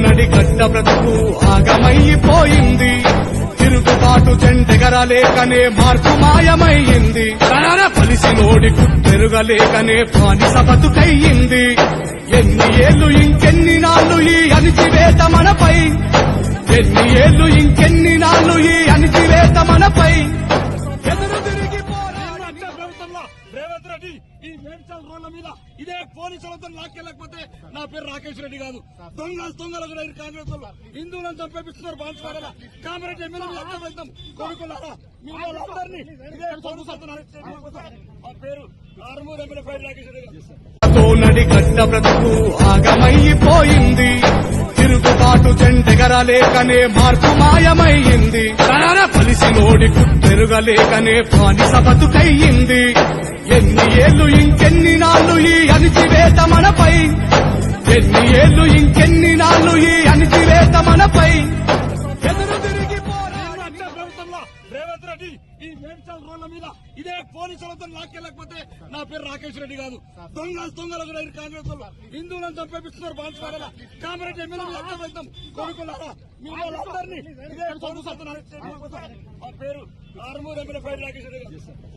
నడి గడ్డ బ్రతుకు ఆగమైపోయింది. తిరుగుబాటు జెండెగరలేకనే మార్పు మాయమైంది. పలిసినోడి గుట్టెరుగలేకనే బానిస బతుకయ్యింది. ఎన్ని ఏళ్లు ఇంకెన్ని నాళ్లు ఈ అణిచివేత మనపై, ఎన్ని ఏళ్లు ఇంకెన్ని నాళ్లు ఈ అణిచివేత మనపై ఎదురు తిరిగి ప్రభుత్వంలో రేవంత్ రెడ్డి ఈ మేడ్చల్ రోడ్ల మీద ఇదే పోలీసులతో లాక్కెళ్ళకపోతే నా పేరు రాకేష్ రెడ్డి కాదు. దొంగలకు కాంగ్రెస్ వాళ్ళు హిందువులను చంపేపిస్తున్నారు. బాన్సువాడ కామారెడ్డి ఎమ్మెల్యే అర్థమైతాం కొడుకున్నారా మీ వాళ్ళందరినీ ఇదే పోలీసులతో ఆ పేరు ఆరుమూరు ఎమ్మెల్యే ఫైర్ రాకేష్ రెడ్డి గారు. నడి గడ్డ బ్రతుకు ఆగమైపోయింది. తిరుగుబాటు జెండెగరలేకనే మార్పు మాయమైంది. పలిసినోడి గుట్టెరుగలేకనే బానిస బతుకయ్యింది. ఎన్ని ఏళ్లు ఇంకెన్ని నాళ్లు ఈ అణిచివేత మనపై, ఎన్ని ఏళ్లు ఇంకెన్ని నాళ్లు ఈ అణిచివేత మనపై ఎదురు తిరిగి ప్రభుత్వంలో రేవంత్ రెడ్డి ఈ మేడ్చల్ రోడ్ల మీద ఇదే పోలీసులతో లాక్కెళ్ళకపోతే నా పేరు రాకేష్ రెడ్డి కాదు. దొంగలకు కాంగ్రెస్ వాళ్ళు హిందువులను చంపేపిస్తున్నారు. బాన్సువాడ కామారెడ్డి ఎమ్మెల్యే అర్థమైతాం కొడుకున్నారా మీ వాళ్ళందరినీ ఇదే పోలీసులతో ఆ పేరు ఆరుమూరు ఎమ్మెల్యే ఫైర్ రాకేష్ రెడ్డి గారు.